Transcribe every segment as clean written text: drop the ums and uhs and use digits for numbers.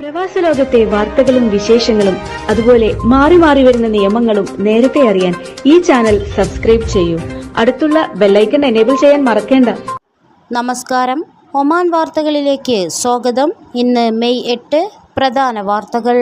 പ്രവാസ ലോകത്തെ വാർത്തകളും വിശേഷങ്ങളും അതുപോലെ മാറി മാറി വരുന്ന നിയമങ്ങളും നേരത്തെ അറിയാൻ ഈ ചാനൽ സബ്സ്ക്രൈബ് ചെയ്യൂ. അടുത്തുള്ള ബെല്ലൈക്കൺ എനേബിൾ ചെയ്യാൻ മറക്കേണ്ട. നമസ്കാരം, ഒമാൻ വാർത്തകളിലേക്ക് സ്വാഗതം. ഇന്ന് മെയ് 8 പ്രധാന വാർത്തകൾ.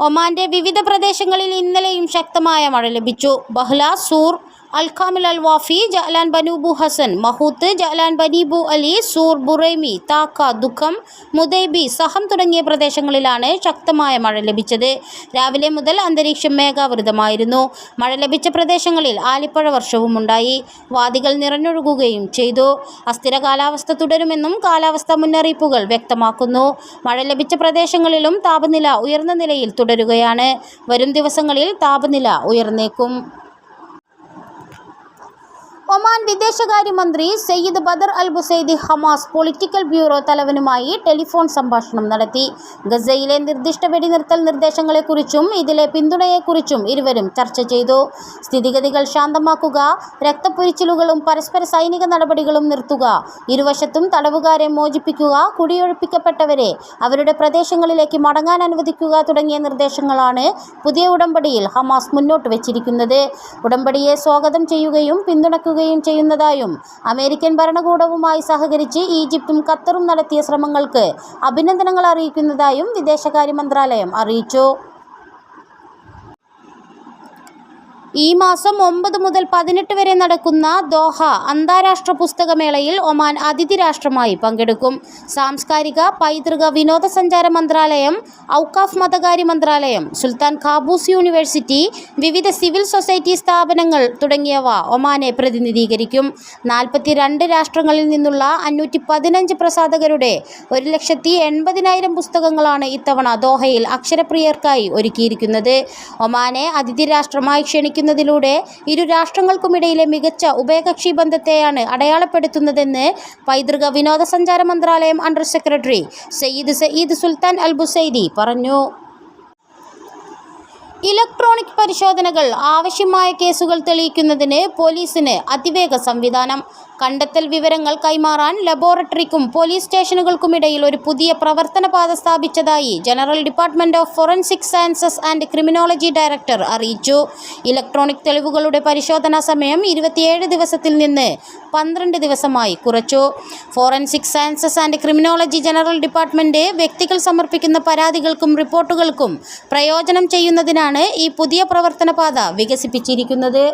ഒമാന്റെ വിവിധ പ്രദേശങ്ങളിൽ ഇന്നലെയും ശക്തമായ മഴ ലഭിച്ചു. ബഹ്ല, സൂർ, അൽഖാമിൽ അൽ വാഫി, ജഅലാൻ ബനൂബു ഹസൻ, മഹൂത്ത്, ജഅലാൻ ബനീബു അലി, സൂർ, ബുറൈമി, താക്ക, ദുഃഖം, മുദൈബി, സഹം തുടങ്ങിയ പ്രദേശങ്ങളിലാണ് ശക്തമായ മഴ ലഭിച്ചത്. രാവിലെ മുതൽ അന്തരീക്ഷം മേഘാവൃതമായിരുന്നു. മഴ ലഭിച്ച പ്രദേശങ്ങളിൽ ആലിപ്പഴ വർഷവും ഉണ്ടായി. വാദികൾ നിറഞ്ഞൊഴുകുകയും ചെയ്തു. അസ്ഥിര കാലാവസ്ഥ തുടരുമെന്നും കാലാവസ്ഥാ മുന്നറിയിപ്പുകൾ വ്യക്തമാക്കുന്നു. മഴ ലഭിച്ച പ്രദേശങ്ങളിലും താപനില ഉയർന്ന നിലയിൽ തുടരുകയാണ്. വരും ദിവസങ്ങളിൽ താപനില ഉയർന്നേക്കും. ഒമാൻ വിദേശകാര്യമന്ത്രി Sayyid Badr Al Busaidi Hamas political bureau തലവനുമായി ടെലിഫോൺ സംഭാഷണം നടത്തി. ഗസയിലെ നിർദ്ദിഷ്ട വെടിനിർത്തൽ നിർദ്ദേശങ്ങളെക്കുറിച്ചും ഇതിലെ പിന്തുണയെക്കുറിച്ചും ഇരുവരും ചർച്ച ചെയ്തു. സ്ഥിതിഗതികൾ ശാന്തമാക്കുക, രക്തപ്പൊരിച്ചിലുകളും പരസ്പര സൈനിക നടപടികളും നിർത്തുക, ഇരുവശത്തും തടവുകാരെ മോചിപ്പിക്കുക, കുടിയൊഴിപ്പിക്കപ്പെട്ടവരെ അവരുടെ പ്രദേശങ്ങളിലേക്ക് മടങ്ങാൻ അനുവദിക്കുക തുടങ്ങിയ നിർദ്ദേശങ്ങളാണ് പുതിയ ഉടമ്പടിയിൽ ഹമാസ് മുന്നോട്ട് വച്ചിരിക്കുന്നത്. ഉടമ്പടിയെ സ്വാഗതം ചെയ്യുകയും പിന്തുണയ്ക്കുകയും ചെയ്യുന്നതായും അമേരിക്കൻ ഭരണകൂടവുമായി സഹകരിച്ച് ഈജിപ്തും ഖത്തറും നടത്തിയ ശ്രമങ്ങൾക്ക് അഭിനന്ദനങ്ങൾ അറിയിക്കുന്നതായും വിദേശകാര്യ മന്ത്രാലയം അറിയിച്ചു. ഈ മാസം 9 മുതൽ 18 വരെ നടക്കുന്ന ദോഹ അന്താരാഷ്ട്ര പുസ്തകമേളയിൽ ഒമാൻ അതിഥി രാഷ്ട്രമായി പങ്കെടുക്കും. സാംസ്കാരിക, പൈതൃക, വിനോദസഞ്ചാര മന്ത്രാലയം, ഔക്കാഫ് മതകാര്യ മന്ത്രാലയം, സുൽത്താൻ ഖാബൂസ് യൂണിവേഴ്സിറ്റി, വിവിധ സിവിൽ സൊസൈറ്റി സ്ഥാപനങ്ങൾ തുടങ്ങിയവ ഒമാനെ പ്രതിനിധീകരിക്കും. 42 രാഷ്ട്രങ്ങളിൽ നിന്നുള്ള 515 പ്രസാധകരുടെ 1,80,000 പുസ്തകങ്ങളാണ് ഇത്തവണ ദോഹയിൽ അക്ഷരപ്രിയർക്കായി ഒരുക്കിയിരിക്കുന്നത്. ഒമാനെ അതിഥി രാഷ്ട്രമായി ക്ഷണിക്കുന്നതിലൂടെ ഇരു രാഷ്ട്രങ്ങൾക്കുമിടയിലെ മികച്ച ഉഭയകക്ഷി ബന്ധത്തെയാണ് അടയാളപ്പെടുത്തുന്നതെന്ന് പൈതൃക വിനോദസഞ്ചാര മന്ത്രാലയം അണ്ടർ സെക്രട്ടറി സയ്യിദ് സുൽത്താൻ അൽ ബുസൈദി പറഞ്ഞു. ഇലക്ട്രോണിക് പരിശോധനകൾ, ആവശ്യമായ കേസുകൾ തെളിയിക്കുന്നതിന് പോലീസിന് അതിവേഗ സംവിധാനം. കണ്ടെത്തൽ വിവരങ്ങൾ കൈമാറാൻ ലബോറട്ടറിക്കും പോലീസ് സ്റ്റേഷനുകൾക്കുമിടയിൽ ഒരു പുതിയ പ്രവർത്തനപാത സ്ഥാപിച്ചതായി general department of forensic sciences and criminology director അറിയിച്ചു. ഇലക്ട്രോണിക് തെളിവുകളുടെ പരിശോധനാ സമയം 27 ദിവസത്തിൽ നിന്ന് 12 ദിവസമായി കുറച്ചു. Forensic sciences and criminology general department വ്യക്തികൾ സമർപ്പിക്കുന്ന പരാതികൾക്കും റിപ്പോർട്ടുകൾക്കും പ്രയോജനം ചെയ്യുന്നതിനാണ് ഈ പുതിയ പ്രവർത്തനപാത വികസിപ്പിച്ചിരിക്കുന്നത്.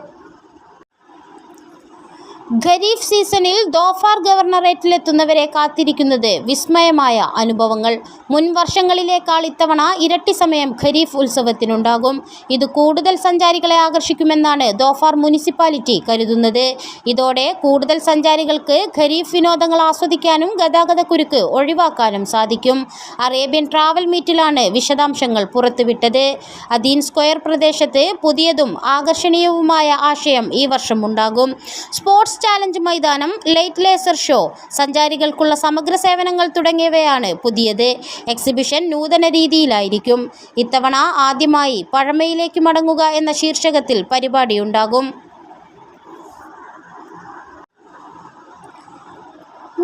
ഖരീഫ് സീസണിൽ ദോഫാർ ഗവർണറേറ്റിലെത്തുന്നവരെ കാത്തിരിക്കുന്നത് വിസ്മയമായ അനുഭവങ്ങൾ. മുൻ വർഷങ്ങളിലേക്കാൾ ഇത്തവണ ഇരട്ടി സമയം ഖരീഫ് ഉത്സവത്തിനുണ്ടാകും. ഇത് കൂടുതൽ സഞ്ചാരികളെ ആകർഷിക്കുമെന്നാണ് ദോഫാർ മുനിസിപ്പാലിറ്റി കരുതുന്നത്. ഇതോടെ കൂടുതൽ സഞ്ചാരികൾക്ക് ഖരീഫ് വിനോദങ്ങൾ ആസ്വദിക്കാനും ഗതാഗതക്കുരുക്ക് ഒഴിവാക്കാനും സാധിക്കും. അറേബ്യൻ ട്രാവൽ മീറ്റിലാണ് വിശദാംശങ്ങൾ പുറത്തുവിട്ടത്. അദീൻ സ്ക്വയർ പ്രദേശത്ത് പുതിയതും ആകർഷണീയവുമായ ആശയം ഈ വർഷം ഉണ്ടാകും. സ്പോർട്സ് ചാലഞ്ച് മൈതാനം, ലൈറ്റ് ലേസർ ഷോ, സഞ്ചാരികൾക്കുള്ള സമഗ്ര സേവനങ്ങൾ തുടങ്ങിയവയാണ് പുതിയത്. എക്സിബിഷൻ നൂതന രീതിയിലായിരിക്കും. ഇത്തവണ ആദ്യമായി പഴമയിലേക്ക് മടങ്ങുക എന്ന ശീർഷകത്തിൽ പരിപാടിയുണ്ടാകും.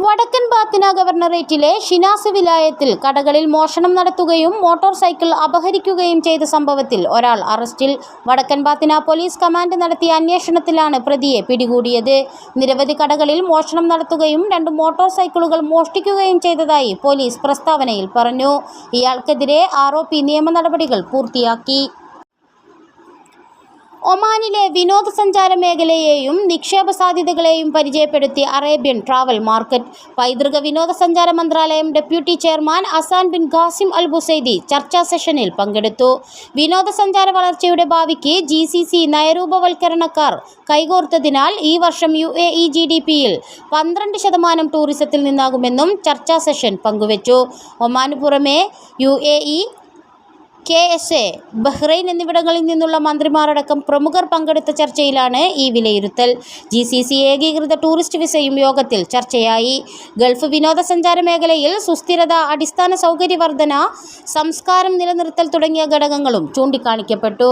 വടക്കൻ ബാത്തിന ഗവർണറേറ്റിലെ ഷിനാസ് വിലായത്തിൽ കടകളിൽ മോഷണം നടത്തുകയും മോട്ടോർ സൈക്കിൾ അപഹരിക്കുകയും ചെയ്ത സംഭവത്തിൽ ഒരാൾ അറസ്റ്റിൽ. വടക്കൻ ബാത്തിന പോലീസ് കമാൻഡ് നടത്തിയ അന്വേഷണത്തിലാണ് പ്രതിയെ പിടികൂടിയത്. നിരവധി കടകളിൽ മോഷണം നടത്തുകയും 2 മോട്ടോർ സൈക്കിളുകൾ മോഷ്ടിക്കുകയും ചെയ്തതായി പോലീസ് പ്രസ്താവനയിൽ പറഞ്ഞു. ഇയാൾക്കെതിരെ ആരോപി നിയമ നടപടികൾ പൂർത്തിയാക്കി. ഒമാനിലെ വിനോദസഞ്ചാര മേഖലയെയും നിക്ഷേപ സാധ്യതകളെയും പരിചയപ്പെടുത്തി അറേബ്യൻ ട്രാവൽ മാർക്കറ്റ്. പൈതൃക വിനോദസഞ്ചാര മന്ത്രാലയം deputy chairman Azan bin Qasim Al Busaidi ചർച്ചാ സെഷനിൽ പങ്കെടുത്തു. വിനോദസഞ്ചാര വളർച്ചയുടെ ഭാവിക്ക് GCC നയരൂപവൽക്കരണക്കാർ കൈകോർത്തതിനാൽ ഈ വർഷം UAE GDP-യിൽ 12% ടൂറിസത്തിൽ നിന്നാകുമെന്നും ചർച്ചാ സെഷൻ പങ്കുവച്ചു. ഒമാനു പുറമെ UAE, KSA, ബഹ്റൈൻ എന്നിവിടങ്ങളിൽ നിന്നുള്ള മന്ത്രിമാരടക്കം പ്രമുഖർ പങ്കെടുത്ത ചർച്ചയിലാണ് ഈ വിലയിരുത്തൽ. GCC ഏകീകൃത ടൂറിസ്റ്റ് വിസയും യോഗത്തിൽ ചർച്ചയായി. ഗൾഫ് വിനോദസഞ്ചാര മേഖലയിൽ സുസ്ഥിരത, അടിസ്ഥാന സൗകര്യ വർധന, സംസ്കാരം നിലനിർത്തൽ തുടങ്ങിയ ഘടകങ്ങളും ചൂണ്ടിക്കാണിക്കപ്പെട്ടു.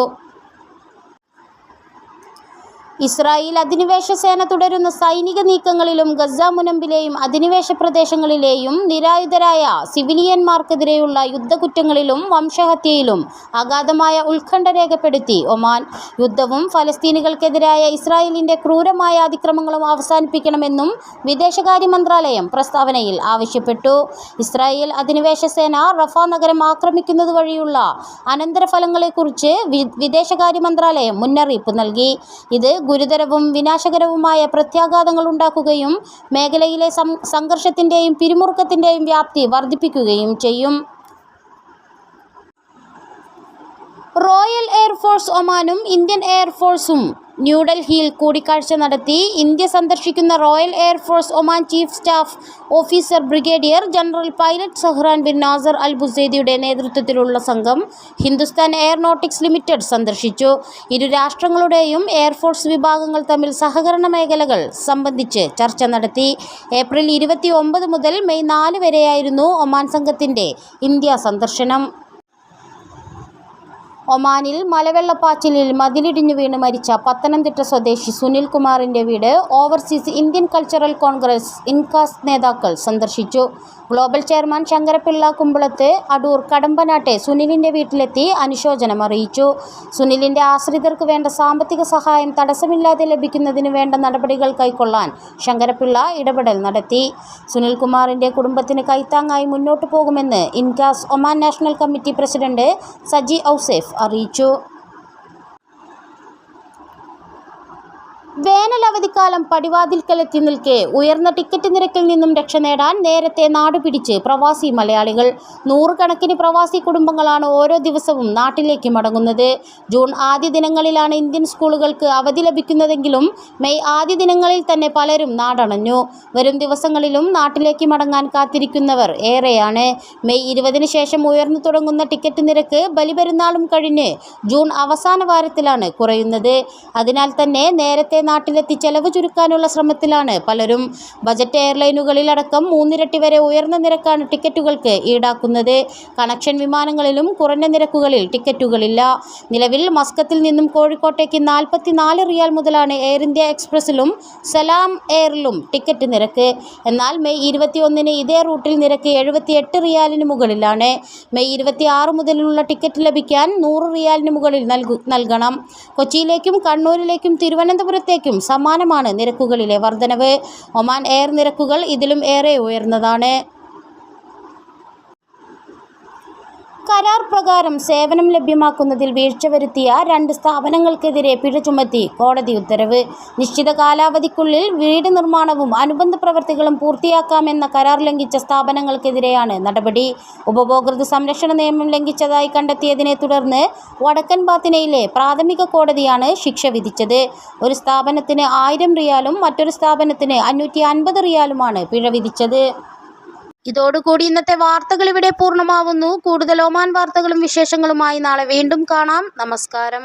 ഇസ്രായേൽ അധിനിവേശ സേന തുടരുന്ന സൈനിക നീക്കങ്ങളിലും ഗസ മുനമ്പിലെയും അധിനിവേശ പ്രദേശങ്ങളിലെയും നിരായുധരായ സിവിലിയന്മാർക്കെതിരെയുള്ള യുദ്ധക്കുറ്റങ്ങളിലും വംശഹത്യയിലും അഗാധമായ ഉത്കണ്ഠ രേഖപ്പെടുത്തി ഒമാൻ. യുദ്ധവും ഫലസ്തീനികൾക്കെതിരായ ഇസ്രായേലിന്റെ ക്രൂരമായ അതിക്രമങ്ങളും അവസാനിപ്പിക്കണമെന്നും വിദേശകാര്യ മന്ത്രാലയം പ്രസ്താവനയിൽ ആവശ്യപ്പെട്ടു. ഇസ്രായേൽ അധിനിവേശ സേന റഫ നഗരം ആക്രമിക്കുന്നത് വഴിയുള്ള അനന്തരഫലങ്ങളെക്കുറിച്ച് വിദേശകാര്യ മന്ത്രാലയം മുന്നറിയിപ്പ് നൽകി. ഇത് ഗുരുതരവും വിനാശകരവുമായ പ്രത്യാഘാതങ്ങൾ ഉണ്ടാക്കുകയും മേഖലയിലെ സംഘർഷത്തിന്റെയും പിരിമുറുക്കത്തിന്റെയും വ്യാപ്തി വർദ്ധിപ്പിക്കുകയും ചെയ്യും. റോയൽ എയർഫോഴ്സ് ഒമാനും ഇന്ത്യൻ എയർഫോഴ്സും ന്യൂഡൽഹിയിൽ കൂടിക്കാഴ്ച നടത്തി. ഇന്ത്യ സന്ദർശിക്കുന്ന Royal Air Force Oman chief staff officer brigadier general pilot Zahran bin Nasser Al ബുസൈദിയുടെ നേതൃത്വത്തിലുള്ള സംഘം ഹിന്ദുസ്ഥാൻ എയറോനോട്ടിക്സ് ലിമിറ്റഡ് സന്ദർശിച്ചു. ഇരു രാഷ്ട്രങ്ങളുടെയും എയർഫോഴ്സ് വിഭാഗങ്ങൾ തമ്മിൽ സഹകരണ മേഖലകൾ സംബന്ധിച്ച് ചർച്ച നടത്തി. ഏപ്രിൽ 29 മുതൽ മെയ് 4 വരെയായിരുന്നു ഒമാൻ സംഘത്തിന്റെ ഇന്ത്യ സന്ദർശനം. ഒമാനിൽ മലവെള്ളപ്പാച്ചിലിൽ മതിലിടിഞ്ഞു വീണ് മരിച്ച പത്തനംതിട്ട സ്വദേശി സുനിൽ കുമാറിന്റെ വീട് overseas Indian cultural Congress INCAS നേതാക്കൾ സന്ദർശിച്ചു. ഗ്ലോബൽ ചെയർമാൻ ശങ്കരപ്പിള്ള കുമ്പളത്ത് അടൂർ കടമ്പനാട്ടെ സുനിലിന്റെ വീട്ടിലെത്തി അനുശോചനം അറിയിച്ചു. സുനിലിന്റെ ആശ്രിതർക്ക് വേണ്ട സാമ്പത്തിക സഹായം തടസ്സമില്ലാതെ ലഭിക്കുന്നതിന് വേണ്ട നടപടികൾ കൈക്കൊള്ളാൻ ശങ്കരപ്പിള്ള ഇടപെടൽ നടത്തി. സുനിൽകുമാറിന്റെ കുടുംബത്തിന് കൈത്താങ്ങായി മുന്നോട്ടു പോകുമെന്ന് INCAS Oman national committee president Saji Ouseph അറിയിച്ചു. വേനലവധിക്കാലം പടിവാതിൽക്കലെത്തി നിൽക്കെ ഉയർന്ന ടിക്കറ്റ് നിരക്കിൽ നിന്നും രക്ഷ നേടാൻ നേരത്തെ നാടുപിടിച്ച് പ്രവാസി മലയാളികൾ. നൂറുകണക്കിന് പ്രവാസി കുടുംബങ്ങളാണ് ഓരോ ദിവസവും നാട്ടിലേക്ക് മടങ്ങുന്നത്. ജൂൺ ആദ്യ ദിനങ്ങളിലാണ് ഇന്ത്യൻ സ്കൂളുകൾക്ക് അവധി ലഭിക്കുന്നതെങ്കിലും മെയ് ആദ്യ ദിനങ്ങളിൽ തന്നെ പലരും നാടണഞ്ഞു. വരും ദിവസങ്ങളിലും നാട്ടിലേക്ക് മടങ്ങാൻ കാത്തിരിക്കുന്നവർ ഏറെയാണ്. മെയ് 20 ശേഷം ഉയർന്നു തുടങ്ങുന്ന ടിക്കറ്റ് നിരക്ക് ബലിപെരുന്നാളും കഴിഞ്ഞ് ജൂൺ അവസാന വാരത്തിലാണ് കുറയുന്നത്. അതിനാൽ തന്നെ നേരത്തെ നാട്ടിലെത്തി ചെലവ് ചുരുക്കാനുള്ള ശ്രമത്തിലാണ് പലരും. ബജറ്റ് എയർലൈനുകളിലടക്കം 3 ഇരട്ടി വരെ ഉയർന്ന നിരക്കാണ് ടിക്കറ്റുകൾക്ക് ഈടാക്കുന്നത്. കണക്ഷൻ വിമാനങ്ങളിലും കുറഞ്ഞ നിരക്കുകളിൽ ടിക്കറ്റുകളില്ല. നിലവിൽ മസ്കത്തിൽ നിന്നും കോഴിക്കോട്ടേക്ക് 44 റിയാൽ മുതലാണ് എയർ ഇന്ത്യ എക്സ്പ്രസിലും സലാം എയറിലും ടിക്കറ്റ് നിരക്ക്. എന്നാൽ മെയ് 21 ഇതേ റൂട്ടിൽ നിരക്ക് 78 റിയാലിന് മുകളിലാണ്. മെയ് 26 മുതലുള്ള ടിക്കറ്റ് ലഭിക്കാൻ 100 റിയാലിന് മുകളിൽ നൽകണം. കൊച്ചിയിലേക്കും കണ്ണൂരിലേക്കും തിരുവനന്തപുരത്തേക്കും സമാനമാണ് നിരക്കുകളിലെ വർധനവ്. ഒമാൻ എയർ നിരക്കുകൾ ഇതിലും ഏറെ ഉയർന്നതാണ്. കരാർ പ്രകാരം സേവനം ലഭ്യമാക്കുന്നതിൽ വീഴ്ച വരുത്തിയ 2 സ്ഥാപനങ്ങൾക്കെതിരെ പിഴ ചുമത്തി കോടതി ഉത്തരവ്. നിശ്ചിത കാലാവധിക്കുള്ളിൽ വീട് നിർമ്മാണവും അനുബന്ധ പ്രവൃത്തികളും പൂർത്തിയാക്കാമെന്ന കരാർ ലംഘിച്ച സ്ഥാപനങ്ങൾക്കെതിരെയാണ് നടപടി. ഉപഭോക്തൃ സംരക്ഷണ നിയമം ലംഘിച്ചതായി കണ്ടെത്തിയതിനെ തുടർന്ന് വടക്കൻ ബാത്തിനയിലെ പ്രാഥമിക കോടതിയാണ് ശിക്ഷ വിധിച്ചത്. ഒരു സ്ഥാപനത്തിന് 1000 റിയാലും മറ്റൊരു സ്ഥാപനത്തിന് 550 റിയാലുമാണ് പിഴ വിധിച്ചത്. ഇതോടുകൂടി ഇന്നത്തെ വാർത്തകൾ ഇവിടെ പൂർണ്ണമാവുന്നു. കൂടുതൽ ഒമാൻ വാർത്തകളും വിശേഷങ്ങളുമായി നാളെ വീണ്ടും കാണാം. നമസ്കാരം.